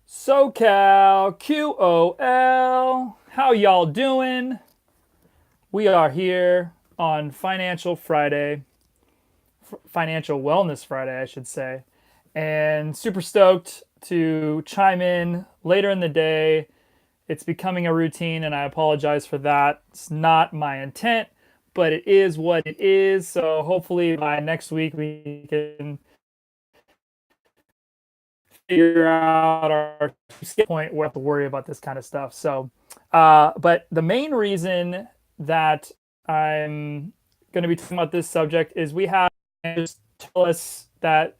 SoCalQOL, how y'all doing? We are here on Financial Wellness Friday, I should say, and super stoked to chime in later in the day. It's becoming a routine, and I apologize for that. It's not my intent, but it is what it is. So hopefully by next week we can figure out our point where we have to worry about this kind of stuff. So, but the main reason that I'm going to be talking about this subject is we have just tell us that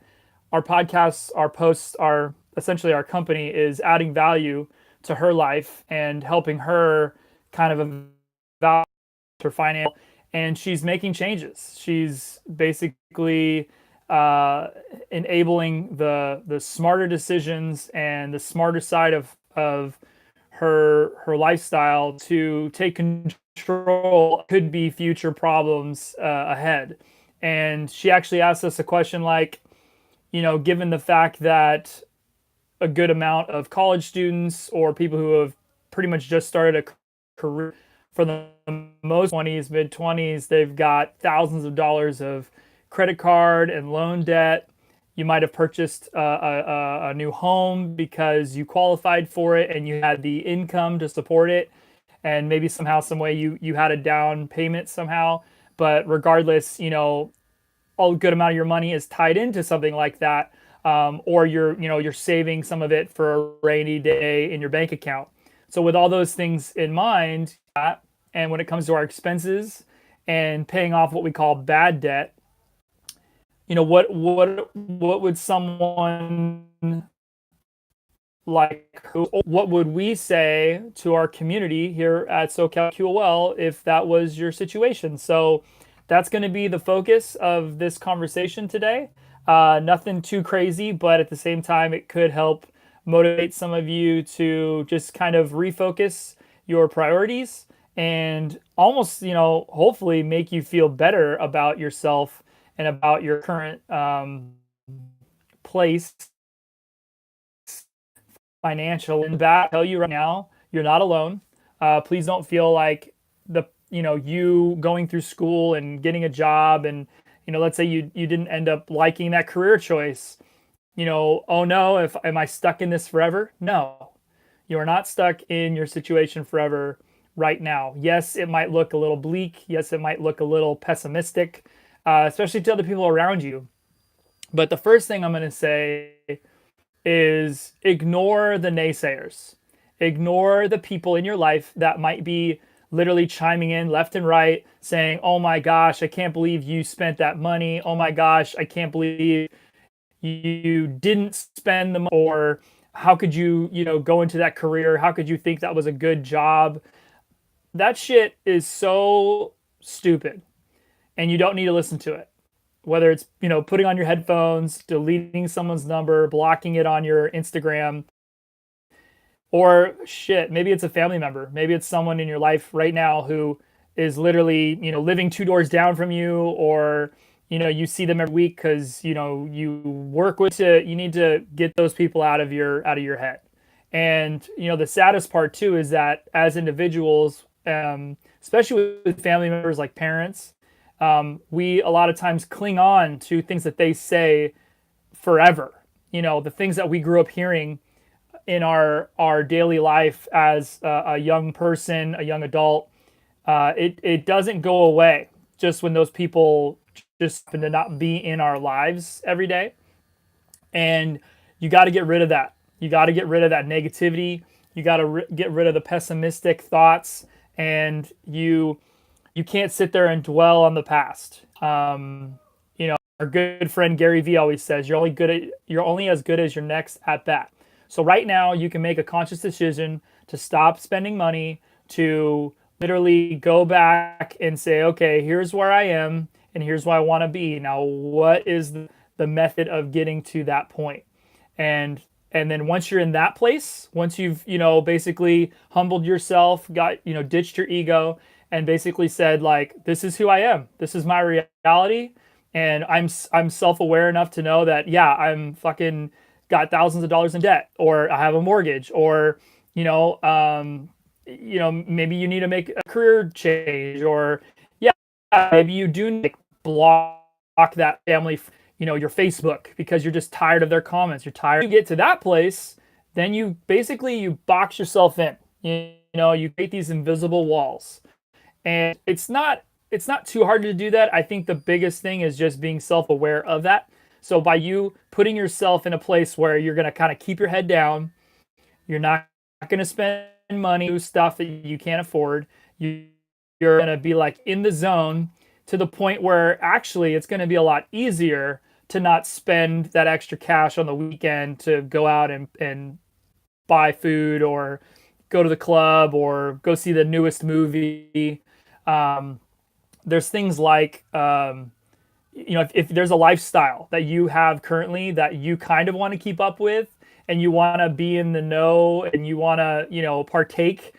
our podcasts, our posts, are essentially our company is adding value to her life and helping her kind of evaluate her finance, and she's making changes. She's basically enabling the smarter decisions and the smarter side of her lifestyle to take control. Could be future problems ahead. And she actually asked us a question like, given the fact that a good amount of college students or people who have pretty much just started a career, for the most 20s, mid 20s, they've got thousands of dollars of credit card and loan debt. You might have purchased a new home because you qualified for it and you had the income to support it. And maybe somehow, some way you had a down payment somehow. But regardless, a good amount of your money is tied into something like that. Or you're saving some of it for a rainy day in your bank account. So with all those things in mind, and when it comes to our expenses and paying off what we call bad debt, what would someone like what would we say to our community here at SoCalQOL if that was your situation? So that's going to be the focus of this conversation today. Nothing too crazy, but at the same time, it could help motivate some of you to just kind of refocus your priorities and almost, hopefully make you feel better about yourself and about your current place financial. In that, tell you right now, you're not alone. Please don't feel like you going through school and getting a job and let's say you didn't end up liking that career choice. Oh no, if am I stuck in this forever? No, you are not stuck in your situation forever right now. Yes, it might look a little bleak. Yes, it might look a little pessimistic, especially to other people around you. But the first thing I'm going to say is ignore the naysayers. Ignore the people in your life that might be literally chiming in left and right saying, "Oh my gosh, I can't believe you spent that money. Oh my gosh, I can't believe you didn't spend the money." Or how could you, go into that career? How could you think that was a good job? That shit is so stupid and you don't need to listen to it. Whether it's, putting on your headphones, deleting someone's number, blocking it on your Instagram, or shit, maybe it's a family member. Maybe it's someone in your life right now who is literally, living two doors down from you, or, you see them every week because, you work with it. You need to get those people out of your head. And, the saddest part too is that as individuals, especially with family members like parents, we a lot of times cling on to things that they say forever. The things that we grew up hearing in our daily life as a young person, a young adult. It doesn't go away just when those people just happen to not be in our lives every day. And you got to get rid of that. You got to get rid of that negativity. You got to get rid of the pessimistic thoughts, and you can't sit there and dwell on the past. Our good friend Gary Vee always says you're only as good as your next at bat. So right now you can make a conscious decision to stop spending money, to literally go back and say, okay, here's where I am and here's where I want to be. Now, what is the method of getting to that point? And then once you're in that place, once you've, basically humbled yourself, got, ditched your ego and basically said like, this is who I am. This is my reality. And I'm self-aware enough to know that, yeah, I'm fucking got thousands of dollars in debt, or I have a mortgage, or you know, maybe you need to make a career change, or yeah, maybe you do need to block that family, your Facebook, because you're just tired of their comments. You're tired. You get to that place, then you box yourself in. You create these invisible walls, and it's not too hard to do that. I think the biggest thing is just being self-aware of that. So by you putting yourself in a place where you're going to kind of keep your head down, you're not going to spend money on stuff that you can't afford. You're going to be like in the zone, to the point where actually it's going to be a lot easier to not spend that extra cash on the weekend to go out and buy food, or go to the club, or go see the newest movie. There's things like, if there's a lifestyle that you have currently that you kind of want to keep up with, and you want to be in the know, and you want to, partake.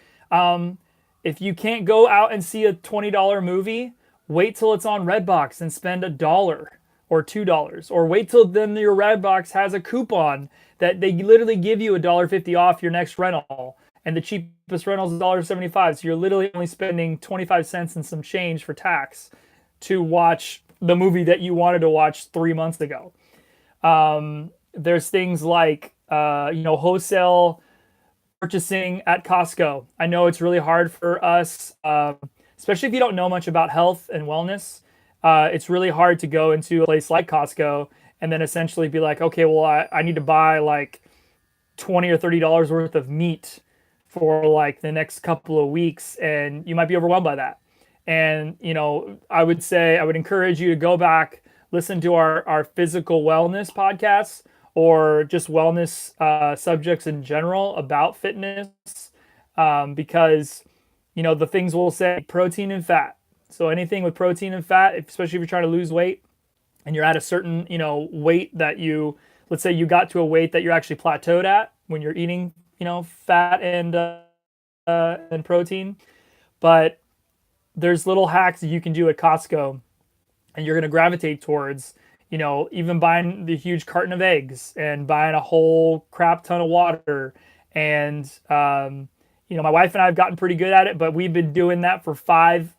If you can't go out and see a $20 movie, wait till it's on Redbox and spend $1 or $2, or wait till then your Redbox has a coupon that they literally give you $1.50 off your next rental, and the cheapest rental is $1.75. So you're literally only spending 25 cents and some change for tax to watch the movie that you wanted to watch 3 months ago. There's things like, wholesale purchasing at Costco. I know it's really hard for us, especially if you don't know much about health and wellness. It's really hard to go into a place like Costco and then essentially be like, okay, well, I need to buy like $20 or $30 worth of meat for like the next couple of weeks, and you might be overwhelmed by that. And I would encourage you to go back, listen to our physical wellness podcasts, or just wellness subjects in general about fitness, because the things we'll say, protein and fat. So anything with protein and fat, especially if you're trying to lose weight and you're at a certain weight that let's say you got to a weight that you're actually plateaued at when you're eating fat and protein. But there's little hacks that you can do at Costco, and you're going to gravitate towards, even buying the huge carton of eggs, and buying a whole crap ton of water. And, my wife and I have gotten pretty good at it, but we've been doing that for five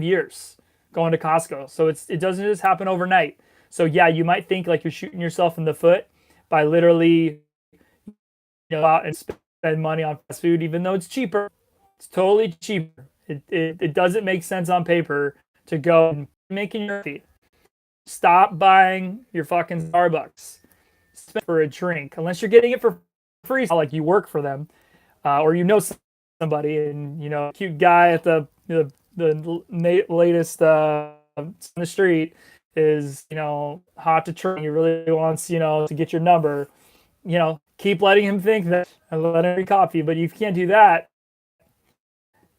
years, going to Costco. So it doesn't just happen overnight. So yeah, you might think like you're shooting yourself in the foot by literally go out and spend money on fast food, even though it's cheaper. It's totally cheaper. It doesn't make sense on paper to go and making your feet. Stop buying your fucking Starbucks. Spend for a drink, unless you're getting it for free, like you work for them, or somebody, and cute guy at the latest on the street is hot to trot. He really wants to get your number. Keep letting him think that, and let him drink coffee. But you can't do that.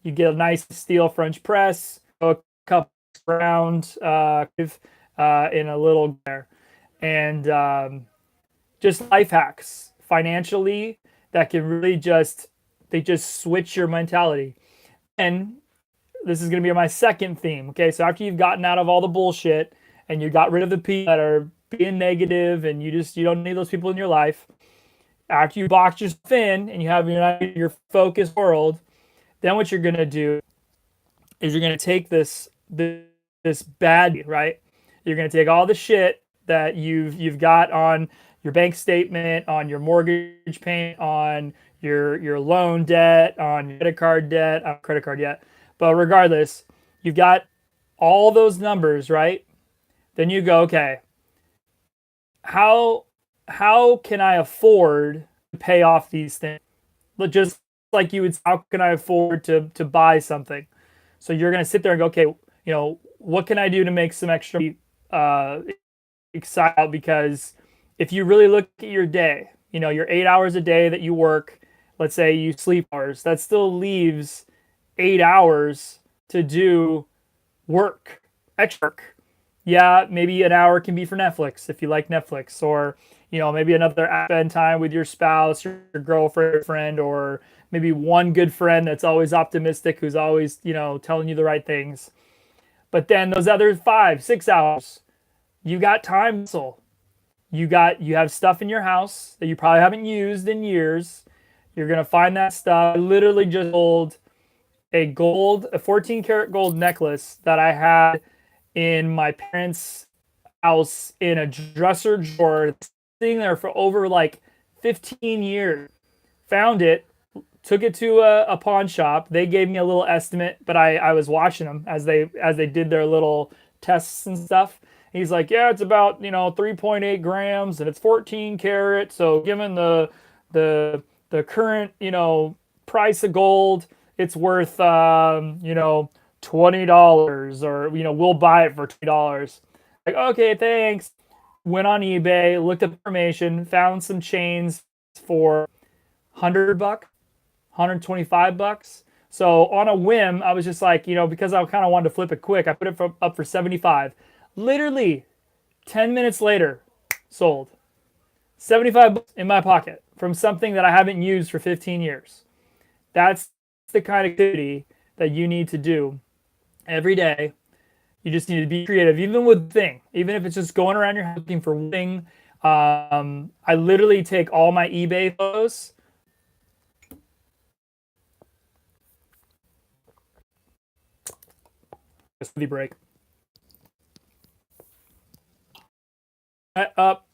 You get a nice steel French press, a cup round in a little there, and just life hacks financially that can really just switch your mentality. And this is going to be my second theme. Okay, so after you've gotten out of all the bullshit and you got rid of the people that are being negative, and you don't need those people in your life, after you box yourself in and you have your focused world, then what you're going to do is you're going to take this bad, right? You're going to take all the shit that you've got on your bank statement, on your mortgage payment, on your loan debt, on your credit card debt. I don't have a credit card yet, but regardless, you've got all those numbers, right? Then you go, okay, how can I afford to pay off these things? But just like you would, how can I afford to buy something? So you're going to sit there and go, okay, what can I do to make some extra excited? Because if you really look at your day, your 8 hours a day that you work, let's say you sleep hours, that still leaves 8 hours to do work, extra work. Yeah, maybe an hour can be for Netflix if you like Netflix, or maybe another spend time with your spouse, your girlfriend, friend, or maybe one good friend that's always optimistic, who's always telling you the right things. But then those other 5-6 hours, you got time. So You have stuff in your house that you probably haven't used in years. You're gonna find that stuff. I literally just sold a 14 karat gold necklace that I had in my parents' house in a dresser drawer, sitting there for over like 15 years. Found it, took it to a pawn shop. They gave me a little estimate, but I was watching them as they did their little tests and stuff. He's like, yeah, it's about 3.8 grams and it's 14 karat. So given the current price of gold, it's worth $20, or we'll buy it for $20. Like, okay, thanks. Went on eBay, looked up information, found some chains for 100 bucks, $125. So on a whim, I was just like, because I kind of wanted to flip it quick, I put it up for 75. Literally 10 minutes later, sold. 75 bucks in my pocket from something that I haven't used for 15 years. That's the kind of activity that you need to do every day. You just need to be creative, even with thing, even if it's just going around your house looking for one thing. I literally take all my eBay photos. Smoothie break. Set up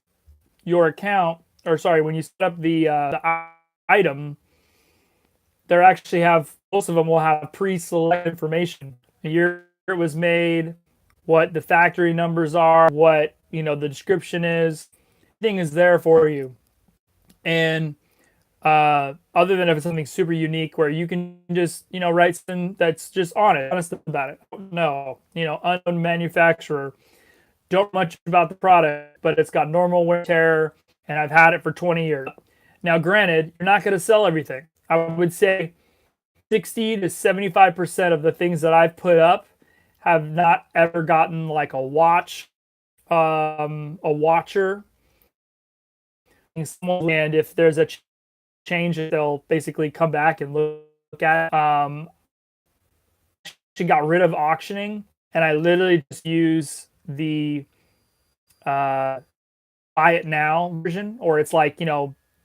your account, or sorry, when you set up the item, they actually have, most of them will have pre-select information. The year it was made, what the factory numbers are, what the description is. Everything is there for you. And other than if it's something super unique where you can just write something that's just honest about it. No, unknown manufacturer. Don't know much about the product, but it's got normal wear and tear, and I've had it for 20 years. Now, granted, you're not going to sell everything. I would say 60 to 75% of the things that I've put up have not ever gotten like a watcher. And if there's a change, they'll basically come back and look at it. She got rid of auctioning, and I literally just use the buy it now version, or it's like,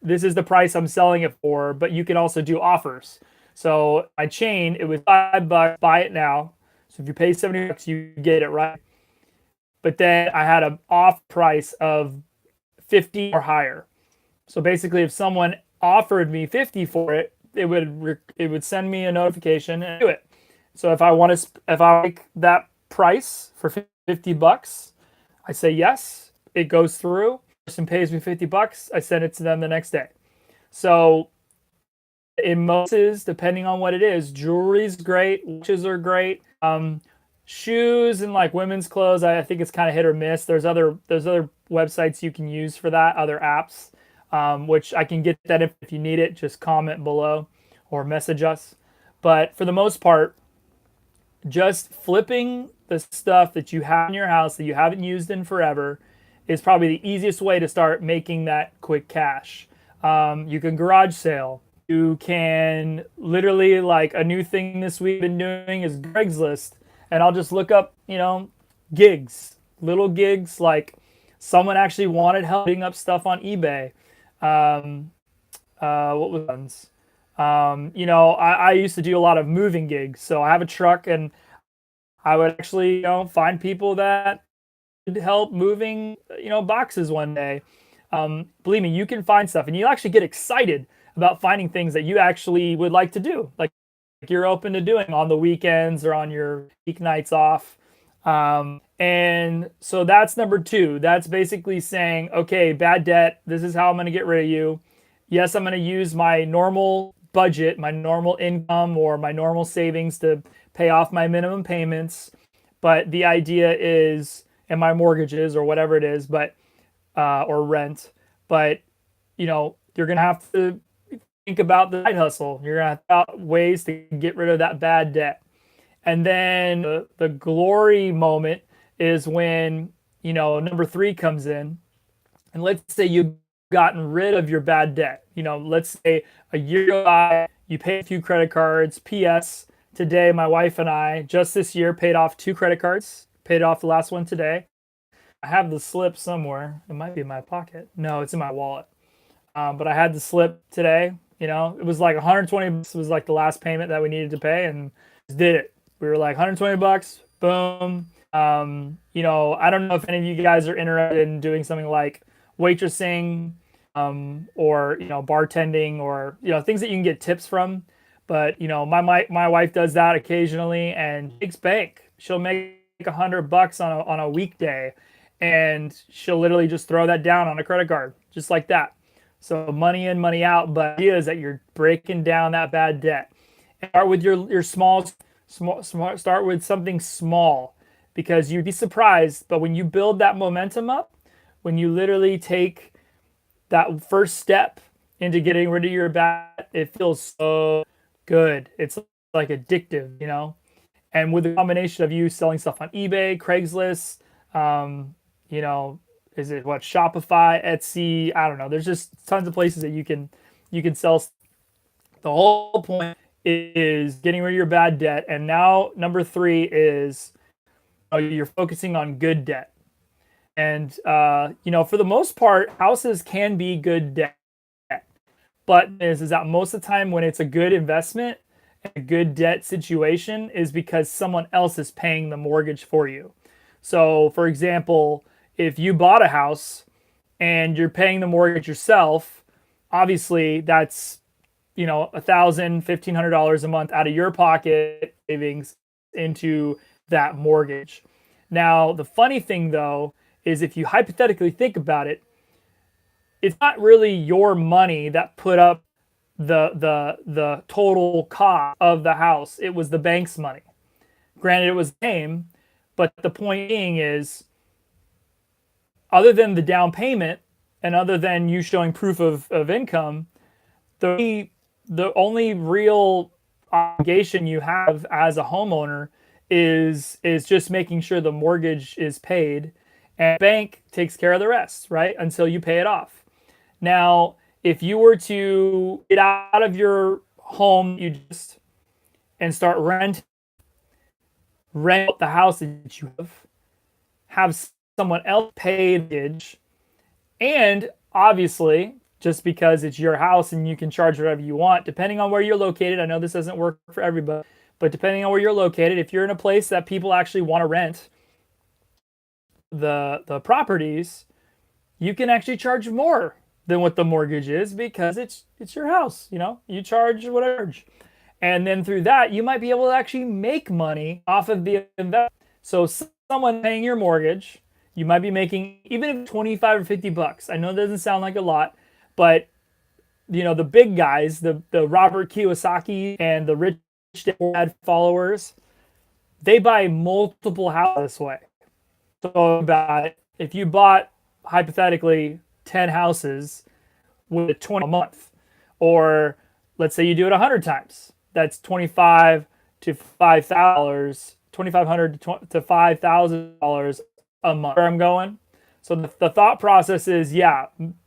this is the price I'm selling it for, but you can also do offers. So my chain, it was $5, buy it now. So if you pay 70 bucks, you get it, right? But then I had an off price of 50 or higher. So basically, if someone offered me 50 for it, it would send me a notification and do it. So if I like that price for 50 bucks, I say yes, it goes through. The person pays me 50 bucks, I send it to them the next day. So in most cases, depending on what it is, jewelry's great, watches are great. Shoes and like women's clothes, I think it's kind of hit or miss. There's other websites you can use for that, other apps, which I can get that if you need it. Just comment below or message us. But for the most part, just flipping the stuff that you have in your house that you haven't used in forever is probably the easiest way to start making that quick cash. You can garage sale. You can literally, like, a new thing this week I've been doing is Craigslist. And I'll just look up, gigs, little gigs, like someone actually wanted help putting up stuff on eBay. What was ones? I used to do a lot of moving gigs. So I have a truck, and I would actually, find people that could help moving, boxes one day. Believe me, you can find stuff, and you actually get excited about finding things that you actually would like to do. Like you're open to doing on the weekends or on your weeknights off. And so that's number 2. That's basically saying, okay, bad debt, this is how I'm going to get rid of you. Yes, I'm going to use my normal budget, my normal income, or my normal savings to pay off my minimum payments. But the idea is, and my mortgages or whatever it is, but, or rent, but, you're going to have to think about the side hustle. You're going to have to find ways to get rid of that bad debt. And then the glory moment is when, number 3 comes in. And let's say you've gotten rid of your bad debt. Let's say a year ago, you paid a few credit cards. P.S. Today, my wife and I, just this year, paid off 2 credit cards. Paid off the last one today. I have the slip somewhere. It might be in my pocket. No, it's in my wallet. But I had the slip today. It was like 120 bucks was like the last payment that we needed to pay, and just did it. We were like 120 bucks, boom. I don't know if any of you guys are interested in doing something like waitressing, or bartending, or things that you can get tips from. But my wife does that occasionally and takes bank. She'll make $100 on a weekday, and she'll literally just throw that down on a credit card, just like that. So money in, money out. But the idea is that you're breaking down that bad debt. Start with your small. Start with something small, because you'd be surprised. But when you build that momentum up, when you literally take that first step into getting rid of your bad, it feels so good. It's like addictive. And with the combination of you selling stuff on eBay, Craigslist, you know, is it what, Shopify, Etsy? I don't know. There's just tons of places that you can sell. The whole point is getting rid of your bad debt. And now number 3 is you're focusing on good debt. And for the most part, houses can be good debt. But is that most of the time when it's a good investment, a good debt situation, is because someone else is paying the mortgage for you. So, for example, if you bought a house and you're paying the mortgage yourself, obviously that's $1,000, $1,500 a month out of your pocket savings into that mortgage. Now, the funny thing though is, if you hypothetically think about it, it's not really your money that put up the total cost of the house. It was the bank's money. Granted, it was the same, but the point being is, other than the down payment and other than you showing proof of income, the only real obligation you have as a homeowner is just making sure the mortgage is paid, and the bank takes care of the rest, right? Until you pay it off. Now, if you were to get out of your home and start rent the house that you have someone else pay the mortgage, and obviously, just because it's your house and you can charge whatever you want, depending on where you're located. I know this doesn't work for everybody, but depending on where you're located, if you're in a place that people actually want to rent the properties, you can actually charge more than what the mortgage is, because it's your house. You charge whatever, and then through that you might be able to actually make money off of the investment. So someone paying your mortgage, you might be making, even if 25 or 50 bucks. I know it doesn't sound like a lot, but the big guys, the Robert Kiyosaki and the rich dad followers, they buy multiple houses this way. So about it, if you bought hypothetically 10 houses with 20 a month, or let's say you do it 100 times, that's 25 to $5,000, $2,500 to $5,000 a month. Where I'm going. So the thought process is,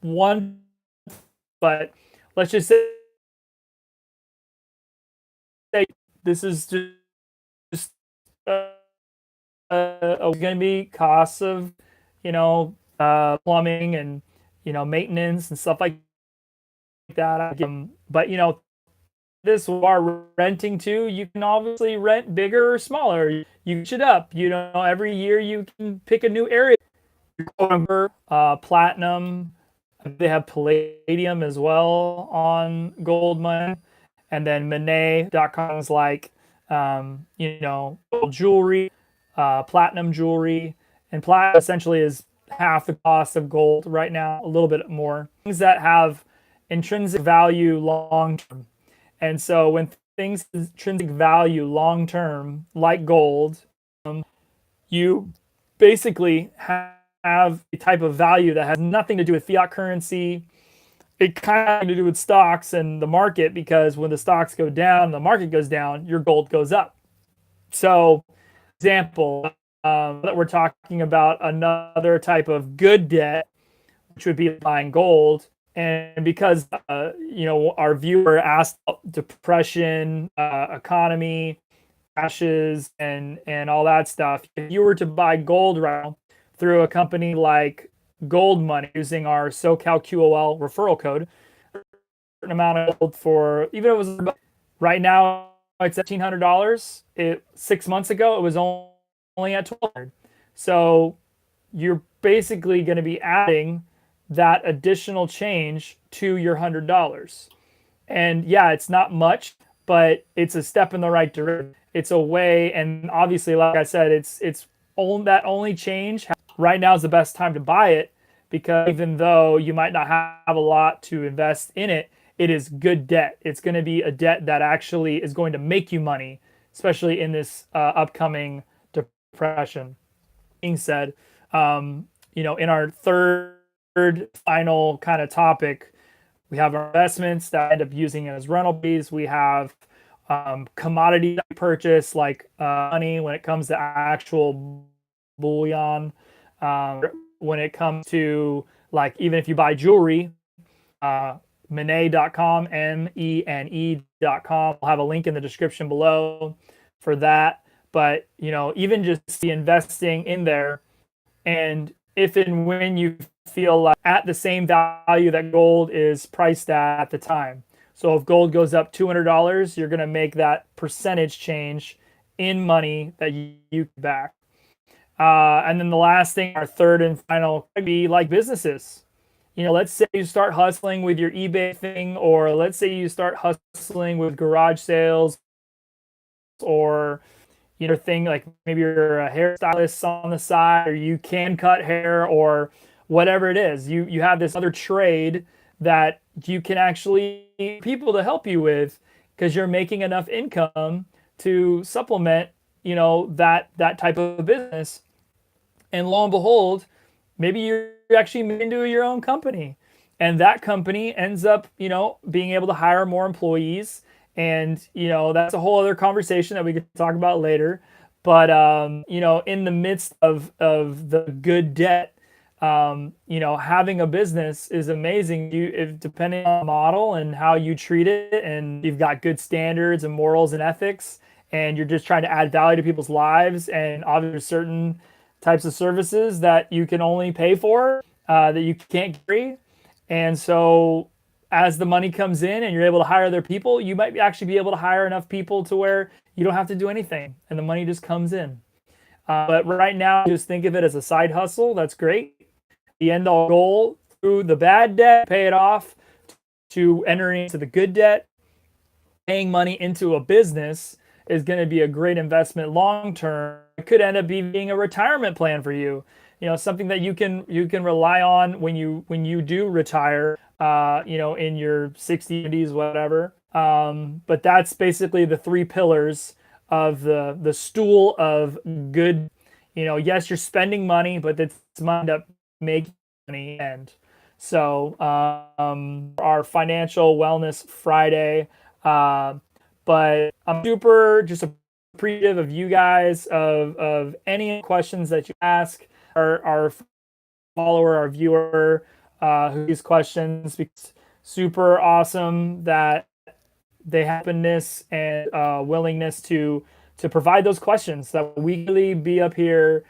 one, but let's just say this is just going to be costs of plumbing and maintenance and stuff like that. But this are renting too. You can obviously rent bigger or smaller. You should up. Every year you can pick a new area. Platinum. They have palladium as well on gold mine, and then Monet.com is like gold jewelry, platinum jewelry, and platinum essentially is half the cost of gold right now, a little bit more. Things that have intrinsic value long term. And so when things intrinsic value long term, like gold, you basically have a type of value that has nothing to do with fiat currency. It kind of has to do with stocks and the market, because when the stocks go down, the market goes down, your gold goes up. So, example, that we're talking about another type of good debt, which would be buying gold. And because our viewer asked about depression, economy, crashes, and all that stuff, if you were to buy gold right now through a company like Gold Money using our SoCalQOL referral code, certain amount of gold for even if it was right now it's $1,800. It 6 months ago it was only at 1,200. So you're basically going to be adding that additional change to your $100. And yeah, it's not much, but it's a step in the right direction. It's a way, and obviously, like I said, it's only that only change. Right now is the best time to buy it because even though you might not have a lot to invest in it, it is good debt. It's going to be a debt that actually is going to make you money, especially in this upcoming depression. Being said, in our third final kind of topic, we have our investments that end up using it as rental fees. We have commodity purchase like money when it comes to actual bullion. When it comes to like even if you buy jewelry, Mene.com, MENE.com. I'll have a link in the description below for that. But even just the investing in there, and if and when you feel like at the same value that gold is priced at the time. So if gold goes up $200, you're going to make that percentage change in money that you back. And then the last thing, our third and final, could be like businesses. Let's say you start hustling with your eBay thing, or let's say you start hustling with garage sales, or thing like maybe you're a hairstylist on the side, or you can cut hair, or whatever it is. You have this other trade that you can actually people to help you with because you're making enough income to supplement that type of business. And lo and behold, maybe you're actually into your own company, and that company ends up being able to hire more employees. And that's a whole other conversation that we could talk about later. But in the midst of the good debt, having a business is amazing. If depending on the model and how you treat it, and you've got good standards and morals and ethics, and you're just trying to add value to people's lives, and obviously certain types of services that you can only pay for, that you can't carry. And so as the money comes in and you're able to hire other people, you might actually be able to hire enough people to where you don't have to do anything and the money just comes in. But right now, just think of it as a side hustle. That's great. The end all goal through the bad debt, pay it off, to entering into the good debt, paying money into a business is going to be a great investment long term. It could end up being a retirement plan for you. Something that you can rely on when you do retire, in your 60s, whatever. But that's basically the three pillars of the stool of good. Yes, you're spending money, but it's money up making money. And so our financial wellness Friday. But I'm super just appreciative of you guys, of any questions that you ask. Our follower, our viewer, whose questions, because super awesome that they have openness and willingness to provide those questions, that we really be up here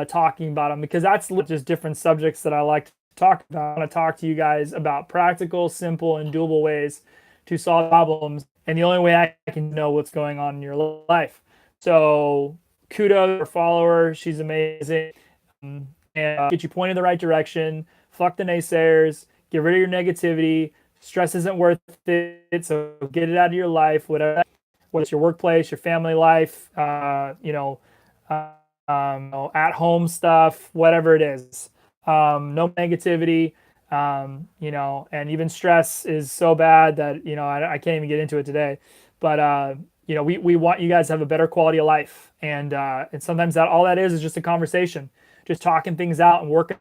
talking about them, because that's just different subjects that I like to talk about. I want to talk to you guys about practical, simple, and doable ways to solve problems, and the only way I can know what's going on in your life. So kudos to our follower, she's amazing. And get you pointed in the right direction. Fuck the naysayers. Get rid of your negativity. Stress isn't worth it, so get it out of your life. Whether it's your workplace, your family life, at home stuff, whatever it is. No negativity. And even stress is so bad that I can't even get into it today. But we want you guys to have a better quality of life, and sometimes all that is just a conversation. Just talking things out and working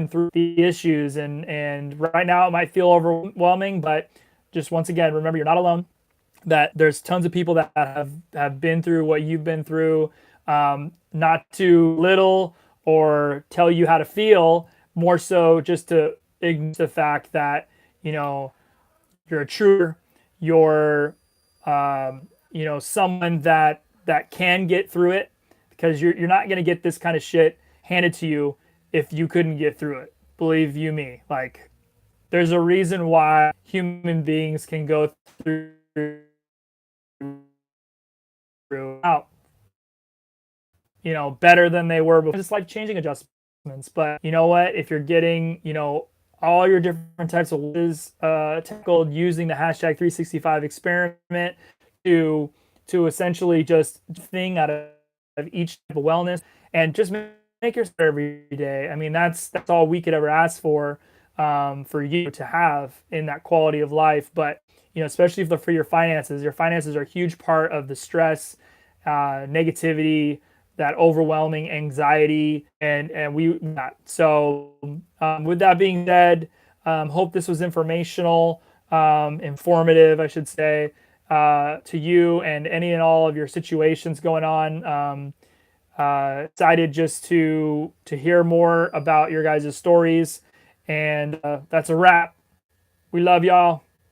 through the issues. And right now it might feel overwhelming, but just once again, remember you're not alone, that there's tons of people that have been through what you've been through, not to little or tell you how to feel, more so just to ignore the fact that, you're a true, you're, someone that can get through it, because you're not going to get this kind of shit handed to you if you couldn't get through it. Believe you me, like there's a reason why human beings can go through out, better than they were before. Just life changing adjustments. But you know what? If you're getting, all your different types of ways tackled using the hashtag 365 experiment to essentially just thing out of each type of wellness and just make yourself every day. I mean, that's all we could ever ask for you to have in that quality of life. But especially for your finances are a huge part of the stress, negativity, that overwhelming anxiety, and we so with that being said, hope this was informational, informative, I should say, to you and any and all of your situations going on. Excited just to hear more about your guys' stories, and that's a wrap. We love y'all.